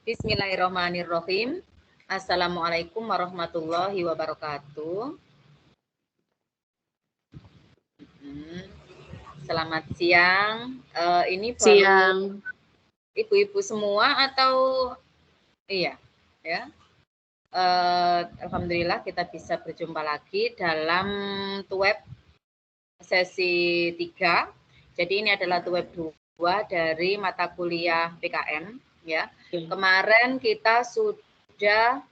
Bismillahirrahmanirrahim. Assalamualaikum warahmatullahi wabarakatuh. Selamat siang. Ini baru Siang. ibu-ibu semua atau iya ya? Alhamdulillah kita bisa berjumpa lagi dalam web sesi 3. Jadi ini adalah web 2 dari mata kuliah PKM ya. Kemarin kita sudah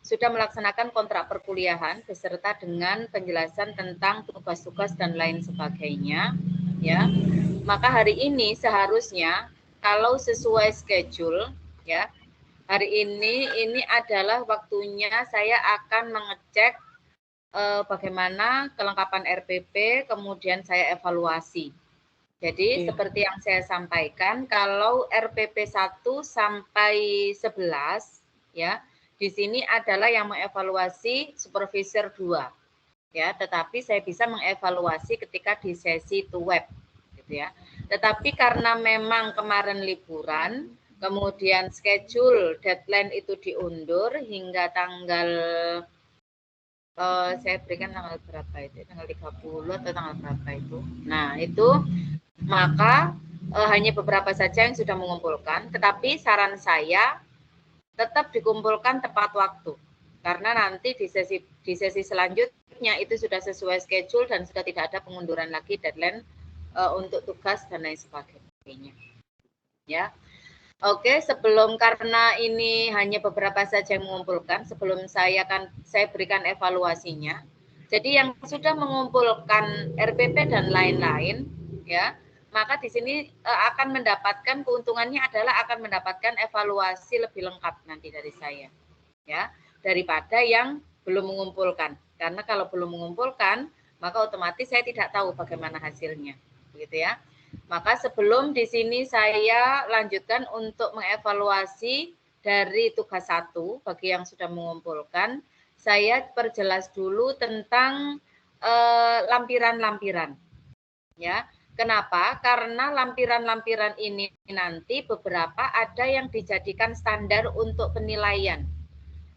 melaksanakan kontrak perkuliahan beserta dengan penjelasan tentang tugas-tugas dan lain sebagainya ya. Maka hari ini seharusnya kalau sesuai schedule ya, hari ini adalah waktunya saya akan mengecek bagaimana kelengkapan RPP, kemudian saya evaluasi. Jadi seperti yang saya sampaikan, kalau RPP 1 sampai 11 ya, di sini adalah yang mengevaluasi supervisor 2 ya, tetapi saya bisa mengevaluasi ketika di sesi web gitu ya. Tetapi karena memang kemarin liburan, kemudian schedule deadline itu diundur hingga tanggal saya berikan tanggal berapa itu? Tanggal 30 atau tanggal berapa itu? Nah, itu maka hanya beberapa saja yang sudah mengumpulkan, tetapi saran saya tetap dikumpulkan tepat waktu. Karena nanti di sesi selanjutnya itu sudah sesuai schedule dan sudah tidak ada pengunduran lagi deadline untuk tugas dan lain sebagainya. Ya. Oke, sebelum karena ini hanya beberapa saja yang mengumpulkan, sebelum saya berikan evaluasinya. Jadi yang sudah mengumpulkan RPP dan lain-lain, ya, maka di sini akan mendapatkan keuntungannya adalah akan mendapatkan evaluasi lebih lengkap nanti dari saya, ya, daripada yang belum mengumpulkan. Karena kalau belum mengumpulkan, maka otomatis saya tidak tahu bagaimana hasilnya, begitu ya. Maka sebelum di sini saya lanjutkan untuk mengevaluasi dari tugas 1 bagi yang sudah mengumpulkan, saya perjelas dulu tentang lampiran-lampiran. Ya, kenapa? Karena lampiran-lampiran ini nanti beberapa ada yang dijadikan standar untuk penilaian.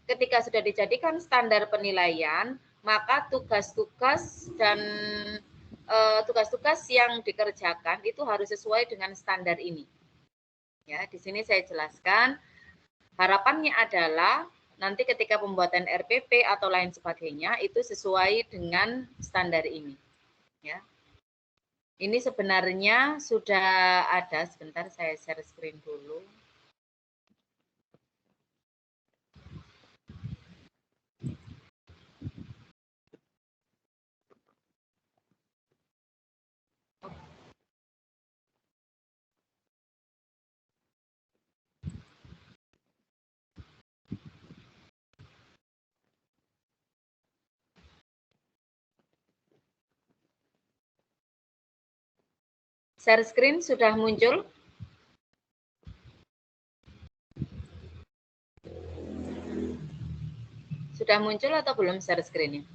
Ketika sudah dijadikan standar penilaian, maka tugas-tugas dan tugas-tugas yang dikerjakan itu harus sesuai dengan standar ini. Ya, di sini saya jelaskan. Harapannya adalah nanti ketika pembuatan RPP atau lain sebagainya itu sesuai dengan standar ini. Ya. Ini sebenarnya sudah ada. Sebentar saya share screen dulu. Share screen sudah muncul? Sudah muncul atau belum share screen-nya?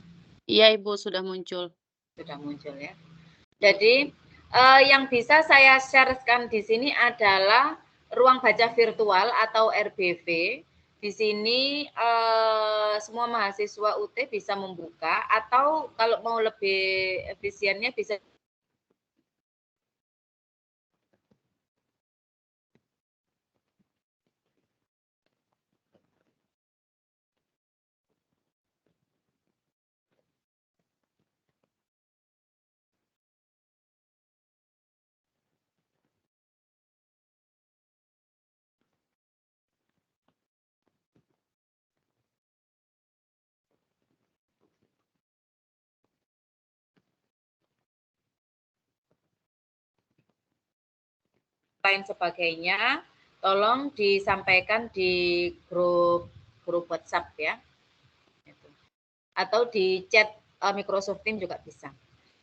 Iya, Ibu, sudah muncul. Sudah muncul ya. Jadi yang bisa saya sharekan di sini adalah ruang baca virtual atau RBV. Di sini semua mahasiswa UT bisa membuka atau kalau mau lebih efisiennya bisa lain sebagainya, tolong disampaikan di grup WhatsApp ya. Atau di chat Microsoft Teams juga bisa.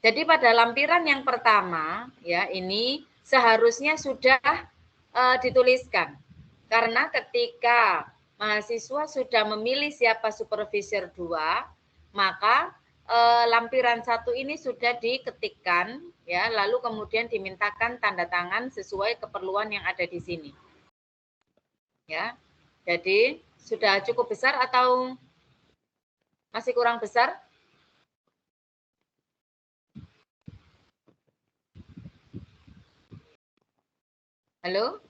Jadi pada lampiran yang pertama ya ini seharusnya sudah dituliskan. Karena ketika mahasiswa sudah memilih siapa supervisor 2, maka lampiran 1 ini sudah diketikkan ya, lalu kemudian dimintakan tanda tangan sesuai keperluan yang ada di sini. Ya. Jadi sudah cukup besar atau masih kurang besar? Halo?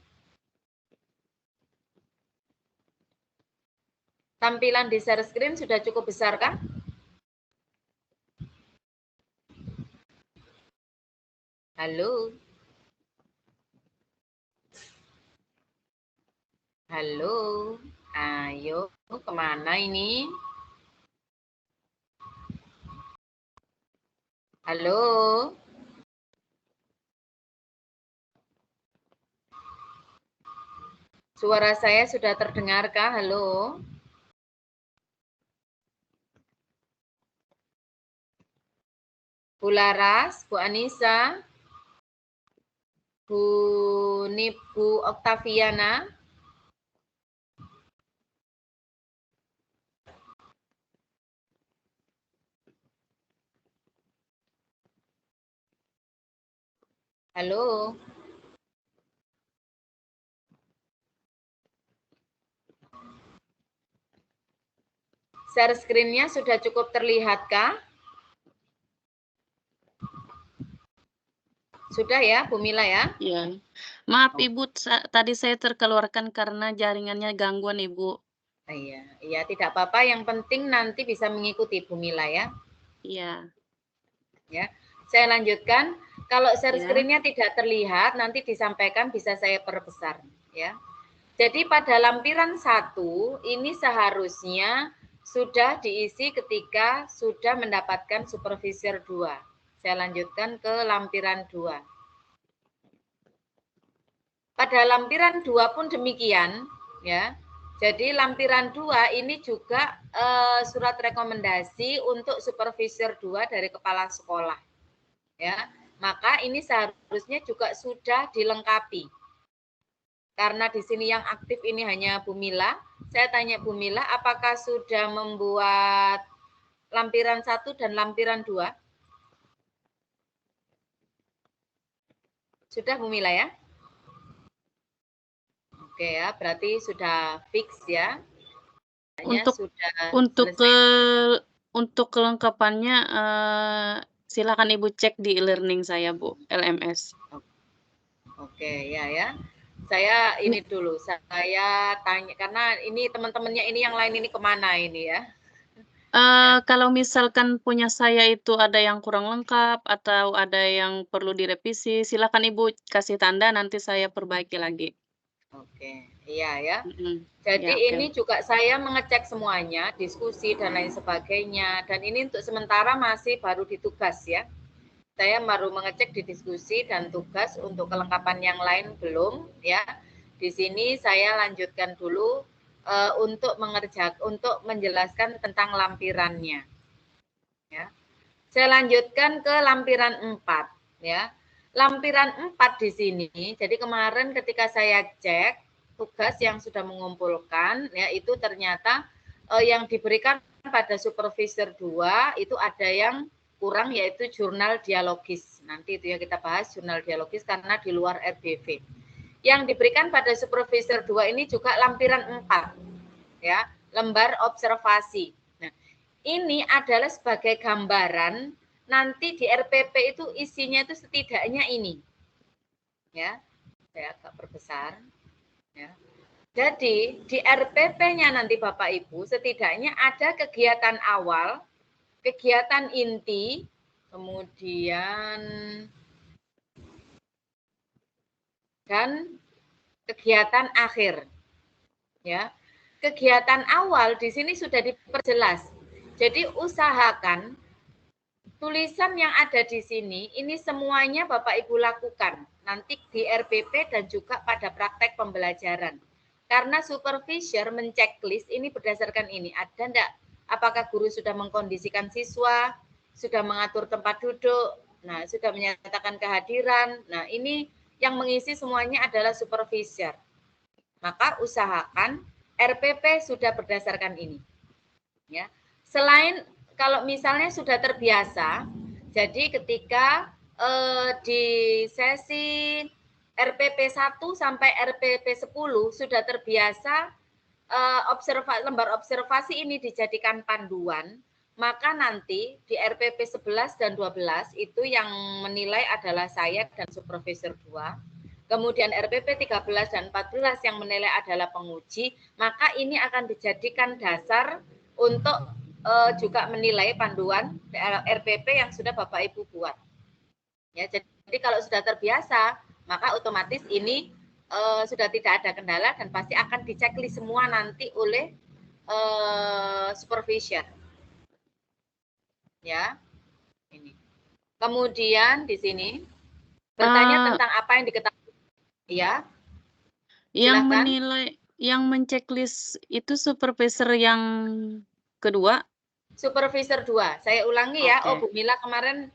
Tampilan di share screen sudah cukup besar kah? Halo? Halo? Ayo, kemana ini? Halo? Suara saya sudah terdengarkah? Halo? Bu Laras, Bu Anissa, Bu Oktaviana. Halo? Share screen-nya sudah cukup terlihatkah? Sudah ya, Bu Mila ya? Iya. Maaf Ibu, tadi saya terkeluarkan karena jaringannya gangguan Ibu. Iya, iya tidak apa-apa. Yang penting nanti bisa mengikuti Bu Mila ya. Iya. Ya, saya lanjutkan. Kalau share Ya. screen-nya tidak terlihat, nanti disampaikan bisa saya perbesar. Ya. Jadi pada lampiran 1 ini seharusnya sudah diisi ketika sudah mendapatkan supervisor 2. Saya lanjutkan ke lampiran 2. Pada lampiran 2 pun demikian, ya. Jadi lampiran 2 ini juga surat rekomendasi untuk supervisor 2 dari kepala sekolah. Ya. Maka ini seharusnya juga sudah dilengkapi. Karena di sini yang aktif ini hanya Bu Mila. Saya tanya Bu Mila, apakah sudah membuat lampiran 1 dan lampiran 2? Sudah Bu Mila ya? Oke ya, berarti sudah fix ya. Sudah selesai. Untuk kelengkapannya, silakan Ibu cek di e-learning saya Bu, LMS. Oke, ya. Saya ini dulu, saya tanya, karena ini teman-temannya ini yang lain ini kemana ini ya? Kalau misalkan punya saya itu ada yang kurang lengkap atau ada yang perlu direvisi, silakan Ibu kasih tanda, nanti saya perbaiki lagi. Oke, iya ya. Ya, Jadi oke. ini juga saya mengecek semuanya, diskusi dan lain sebagainya. Dan ini untuk sementara masih baru ditugas ya. Saya baru mengecek di diskusi dan tugas, untuk kelengkapan yang lain belum ya. Di sini saya lanjutkan dulu untuk menjelaskan tentang lampirannya. Ya. Saya lanjutkan ke lampiran 4 ya. Lampiran 4 di sini, jadi kemarin ketika saya cek tugas yang sudah mengumpulkan ya, itu ternyata yang diberikan pada supervisor 2 itu ada yang kurang, yaitu jurnal dialogis. Nanti itu ya kita bahas jurnal dialogis karena di luar RBV. Yang diberikan pada supervisor 2 ini juga lampiran 4 ya, lembar observasi. Nah, ini adalah sebagai gambaran nanti di RPP itu isinya itu setidaknya ini. Ya, saya agak perbesar. Ya. Jadi di RPP-nya nanti Bapak Ibu setidaknya ada kegiatan awal, kegiatan inti, kemudian dan kegiatan akhir. Ya. Kegiatan awal di sini sudah diperjelas. Jadi usahakan tulisan yang ada di sini, ini semuanya Bapak Ibu lakukan nanti di RPP dan juga pada praktek pembelajaran. Karena supervisor menceklis ini berdasarkan ini, ada enggak? Apakah guru sudah mengkondisikan siswa, sudah mengatur tempat duduk, nah sudah menyatakan kehadiran. Nah ini yang mengisi semuanya adalah supervisor. Maka usahakan RPP sudah berdasarkan ini. Ya. Selain kalau misalnya sudah terbiasa, jadi ketika di sesi RPP 1 sampai RPP 10 sudah terbiasa lembar observasi ini dijadikan panduan, maka nanti di RPP 11 dan 12 itu yang menilai adalah saya dan supervisor 2. Kemudian RPP 13 dan 14 yang menilai adalah penguji, maka ini akan dijadikan dasar untuk juga menilai panduan RPP yang sudah Bapak Ibu buat. Ya, jadi kalau sudah terbiasa, maka otomatis ini sudah tidak ada kendala dan pasti akan diceklis semua nanti oleh supervisor. Ya, ini. Kemudian di sini bertanya tentang apa yang diketahui. Ya. Yang Silakan. menilai, yang menceklis itu supervisor yang kedua? Supervisor 2. Saya ulangi ya. Oh, Bu Mila kemarin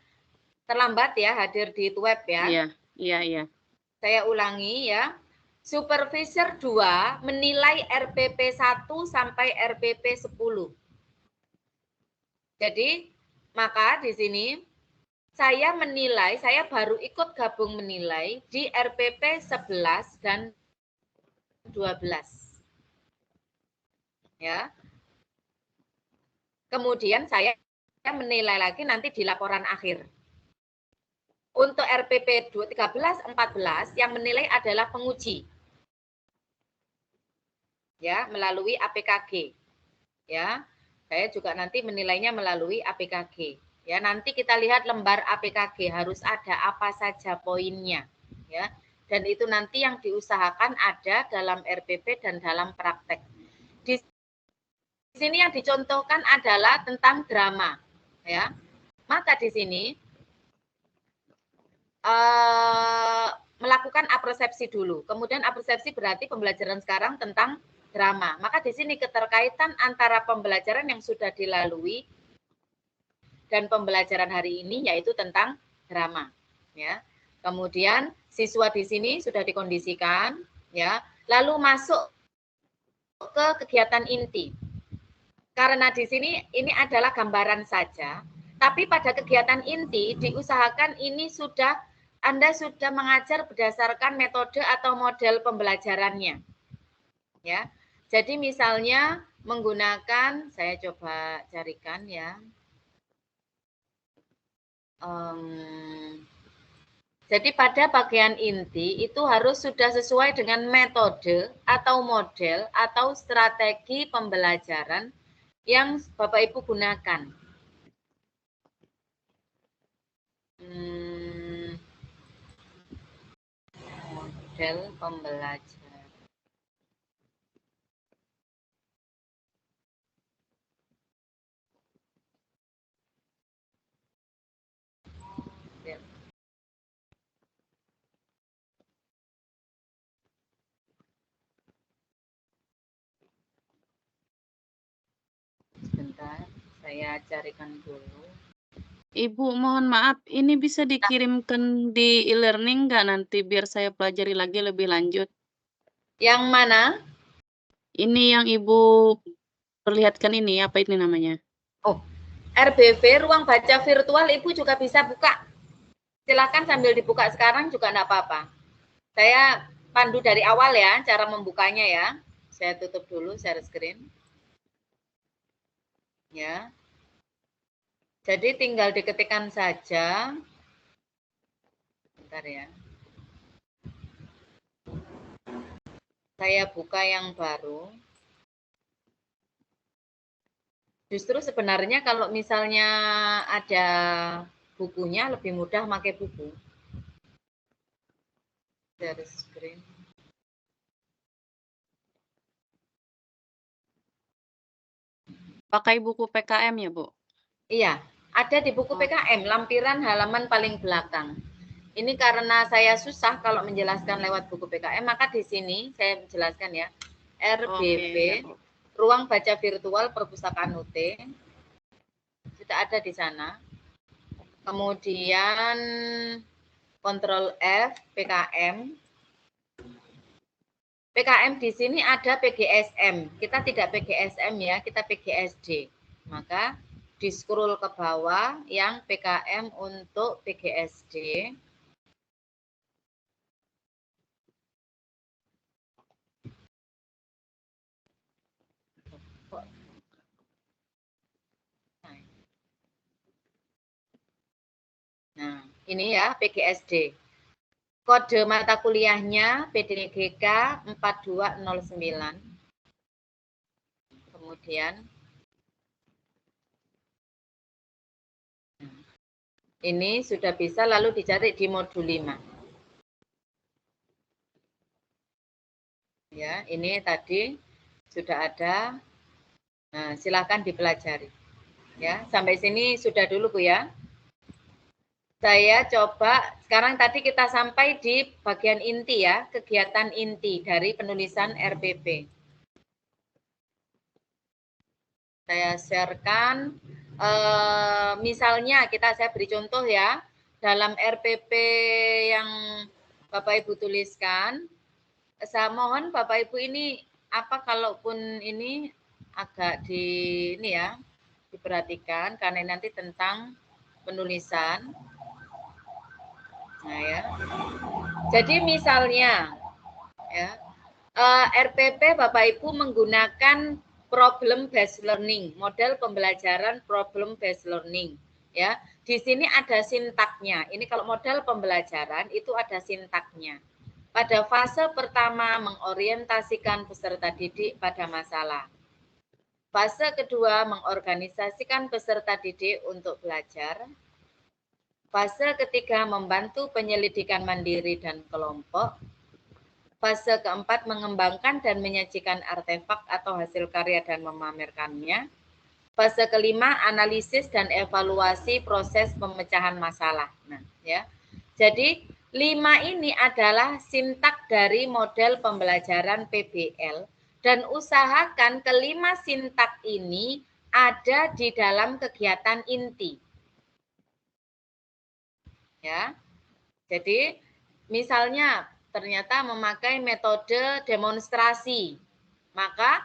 terlambat ya hadir di web ya. Iya, iya, iya. Saya ulangi ya. Supervisor 2 menilai RPP 1 sampai RPP 10. Jadi, maka di sini saya menilai, saya baru ikut gabung menilai di RPP 11 dan 12. Ya. Kemudian saya menilai lagi nanti di laporan akhir. Untuk RPP 13, 14 yang menilai adalah penguji. Ya, melalui APKG. Ya. Saya juga nanti menilainya melalui APKG. Ya, nanti kita lihat lembar APKG harus ada apa saja poinnya, ya. Dan itu nanti yang diusahakan ada dalam RPP dan dalam praktek. Di sini yang dicontohkan adalah tentang drama, ya. Maka di sini melakukan apersepsi dulu. Kemudian apersepsi berarti pembelajaran sekarang tentang drama. Maka di sini keterkaitan antara pembelajaran yang sudah dilalui dan pembelajaran hari ini yaitu tentang drama, ya. Kemudian siswa di sini sudah dikondisikan, ya. Lalu masuk ke kegiatan inti. Karena di sini ini adalah gambaran saja, tapi pada kegiatan inti diusahakan ini Anda sudah mengajar berdasarkan metode atau model pembelajarannya. Ya. Jadi misalnya menggunakan, saya coba carikan ya. Jadi pada bagian inti itu harus sudah sesuai dengan metode atau model atau strategi pembelajaran yang Bapak Ibu gunakan. Model pembelajaran. Sebentar, saya carikan dulu. Ibu, mohon maaf, ini bisa dikirimkan di e-learning nggak nanti biar saya pelajari lagi lebih lanjut? Yang mana? Ini yang Ibu perlihatkan ini, apa ini namanya? Oh, RBV, ruang baca virtual, Ibu juga bisa buka. Silakan sambil dibuka sekarang juga enggak apa-apa. Saya pandu dari awal ya, cara membukanya ya. Saya tutup dulu share screen. Ya. Jadi tinggal diketikkan saja. Bentar ya. Saya buka yang baru. Justru sebenarnya kalau misalnya ada bukunya lebih mudah pakai buku. Share screen. Pakai buku PKM ya, Bu? Iya, ada di buku PKM, lampiran halaman paling belakang. Ini karena saya susah kalau menjelaskan lewat buku PKM, maka di sini saya menjelaskan ya. RBV, Ruang Baca Virtual Perpustakaan UT. Sudah ada di sana. Kemudian Ctrl F, PKM. PKM di sini ada PGSM. Kita tidak PGSM ya, kita PGSD. Maka di scroll ke bawah yang PKM untuk PGSD. Ini ya, PGSD. Kode mata kuliahnya PDGK 4209. Kemudian ini sudah bisa lalu dicari di modul 5. Ya, ini tadi sudah ada. Nah, silakan dipelajari. Ya, sampai sini sudah dulu Bu ya. Saya coba, sekarang tadi kita sampai di bagian inti ya, kegiatan inti dari penulisan RPP. Saya sharekan, misalnya saya beri contoh ya, dalam RPP yang Bapak Ibu tuliskan, saya mohon Bapak Ibu ini apa kalaupun ini agak ini ya, diperhatikan karena nanti tentang penulisan. Nah ya. Jadi misalnya ya, RPP Bapak Ibu menggunakan problem based learning, model pembelajaran problem based learning ya. Di sini ada sintaknya. Ini kalau model pembelajaran itu ada sintaknya. Pada fase pertama mengorientasikan peserta didik pada masalah. Fase kedua mengorganisasikan peserta didik untuk belajar. Fase ketiga membantu penyelidikan mandiri dan kelompok. Fase keempat mengembangkan dan menyajikan artefak atau hasil karya dan memamerkannya. Fase kelima analisis dan evaluasi proses pemecahan masalah. Nah, ya. Jadi 5 ini adalah sintak dari model pembelajaran PBL dan usahakan kelima sintak ini ada di dalam kegiatan inti. Ya. Jadi misalnya ternyata memakai metode demonstrasi, maka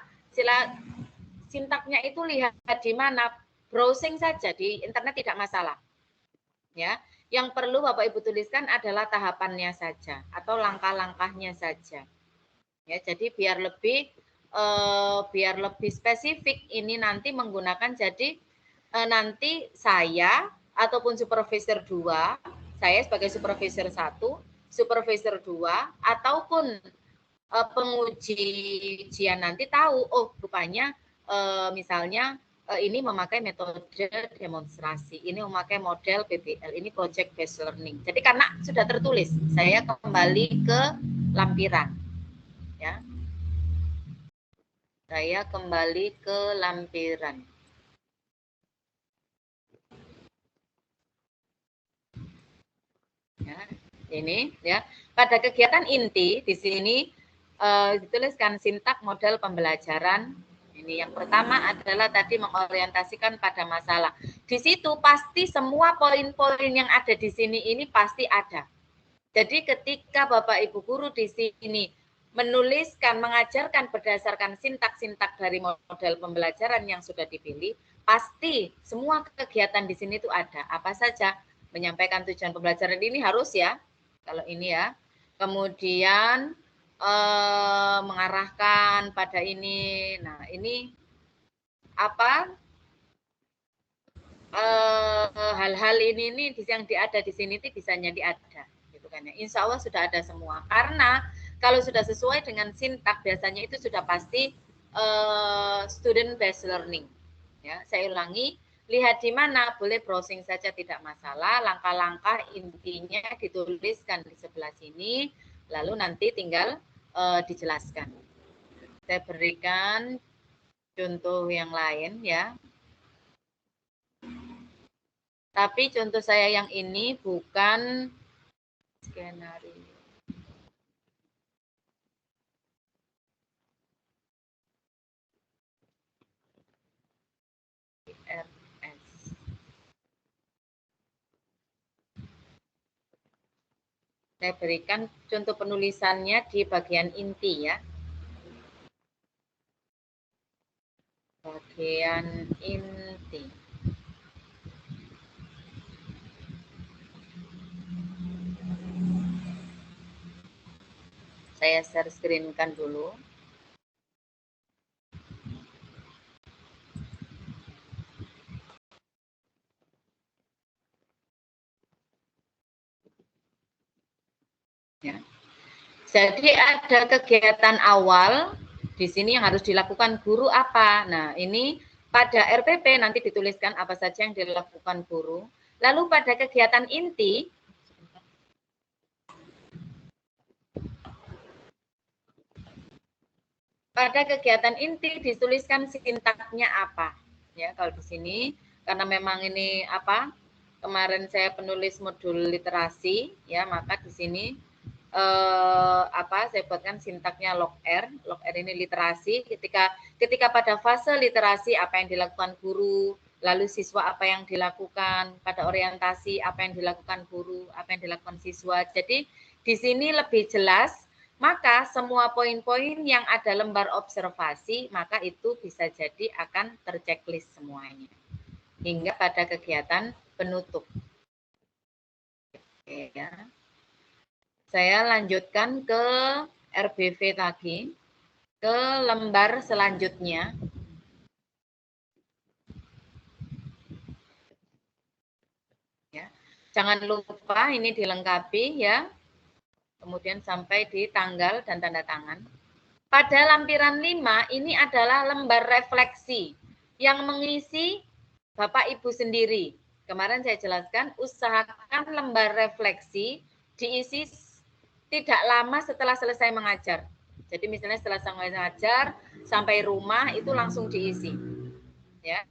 sintaknya itu lihat di mana, browsing saja di internet tidak masalah. Ya, yang perlu Bapak Ibu tuliskan adalah tahapannya saja atau langkah-langkahnya saja. Ya, jadi biar lebih spesifik ini nanti menggunakan jadi nanti saya ataupun supervisor 2, saya sebagai supervisor 1, supervisor 2 ataupun penguji ujian nanti tahu, oh rupanya misalnya ini memakai metode demonstrasi, ini memakai model PBL, ini project based learning. Jadi karena sudah tertulis, saya kembali ke lampiran. Ya. Saya kembali ke lampiran. Ya, ini ya. Pada kegiatan inti di sini dituliskan sintak model pembelajaran. Ini yang pertama adalah tadi mengorientasikan pada masalah. Di situ pasti semua poin-poin yang ada di sini ini pasti ada. Jadi ketika Bapak Ibu guru di sini menuliskan, mengajarkan berdasarkan sintak-sintak dari model pembelajaran yang sudah dipilih, pasti semua kegiatan di sini itu ada. Apa saja? Menyampaikan tujuan pembelajaran ini harus ya, kalau ini ya. Kemudian mengarahkan pada ini. Nah, ini apa? Hal-hal ini yang ada di sini itu bisa jadi ada, gitu kan ya. Insya Allah sudah ada semua. Karena kalau sudah sesuai dengan sintak biasanya itu sudah pasti student based learning. Ya, saya ulangi, lihat di mana boleh browsing saja tidak masalah. Langkah-langkah intinya dituliskan di sebelah sini, lalu nanti tinggal dijelaskan. Saya berikan contoh yang lain ya. Tapi contoh saya yang ini bukan skenario. RS. Saya berikan contoh penulisannya di bagian inti ya. Bagian inti. Saya share screen-kan dulu. Ya. Jadi ada kegiatan awal di sini yang harus dilakukan guru apa. Nah, ini pada RPP nanti dituliskan apa saja yang dilakukan guru. Lalu pada kegiatan inti, dituliskan sintaknya apa. Ya, kalau di sini karena memang ini apa? Kemarin saya penulis modul literasi, ya, maka di sini saya buatkan sintaknya log R ini literasi. Ketika pada fase literasi apa yang dilakukan guru, lalu siswa apa yang dilakukan, pada orientasi apa yang dilakukan guru, apa yang dilakukan siswa. Jadi di sini lebih jelas, maka semua poin-poin yang ada lembar observasi maka itu bisa jadi akan terchecklist semuanya hingga pada kegiatan penutup. Oke, ya. Saya lanjutkan ke RBV lagi, ke lembar selanjutnya. Ya. Jangan lupa ini dilengkapi ya, kemudian sampai di tanggal dan tanda tangan. Pada lampiran 5 ini adalah lembar refleksi yang mengisi Bapak Ibu sendiri. Kemarin saya jelaskan, usahakan lembar refleksi diisi tidak lama setelah selesai mengajar. Jadi misalnya setelah selesai mengajar sampai rumah itu langsung diisi. Ya,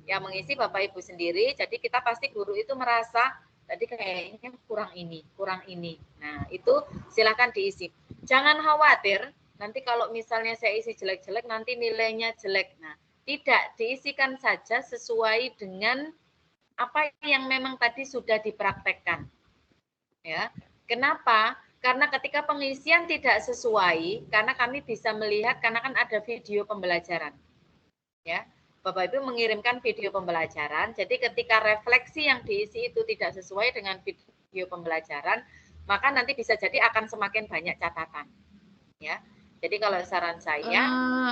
yang mengisi Bapak Ibu sendiri. Jadi kita pasti guru itu merasa tadi kayaknya kurang ini, kurang ini. Nah, itu silakan diisi. Jangan khawatir, nanti kalau misalnya saya isi jelek-jelek nanti nilainya jelek. Nah, tidak, diisikan saja sesuai dengan apa yang memang tadi sudah dipraktekkan. Ya. Kenapa? Karena ketika pengisian tidak sesuai, karena kami bisa melihat, karena kan ada video pembelajaran. Ya, Bapak Ibu mengirimkan video pembelajaran, jadi ketika refleksi yang diisi itu tidak sesuai dengan video pembelajaran, maka nanti bisa jadi akan semakin banyak catatan. Ya, jadi kalau saran saya,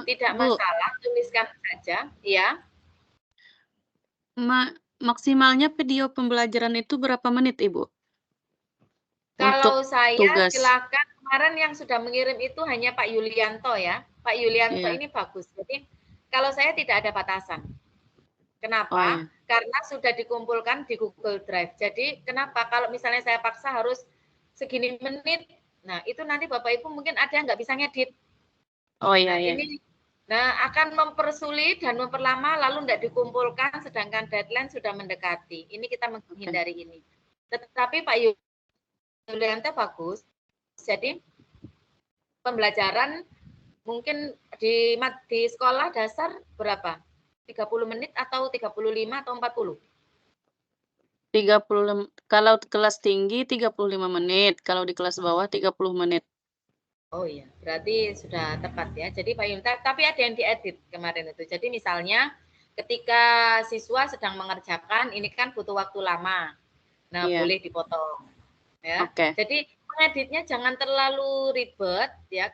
tidak Bu, masalah, tuliskan saja. Ya. Maksimalnya video pembelajaran itu berapa menit, Ibu? Kalau Untuk saya tugas. silakan, kemarin yang sudah mengirim itu hanya Pak Yulianto ya. Pak Yulianto Iya. ini bagus. Jadi kalau saya tidak ada batasan. Kenapa? Oh, iya. Karena sudah dikumpulkan di Google Drive. Jadi kenapa? Kalau misalnya saya paksa harus segini menit, nah itu nanti Bapak Ibu mungkin ada yang nggak bisa ngedit. Oh iya, Nah iya. ini akan mempersulit dan memperlama lalu tidak dikumpulkan sedangkan deadline sudah mendekati. Ini kita menghindari ini. Tetapi Pak Yulianto bagus. Jadi pembelajaran mungkin di sekolah dasar berapa? 30 menit atau 35 atau 40? 35, kalau kelas tinggi 35 menit, kalau di kelas bawah 30 menit. Oh iya, berarti sudah tepat ya. Jadi Pak Yunta, tapi ada yang diedit kemarin itu. Jadi misalnya ketika siswa sedang mengerjakan, ini kan butuh waktu lama. Nah, Iya. boleh dipotong. Ya. Oke. Jadi mengeditnya jangan terlalu ribet ya,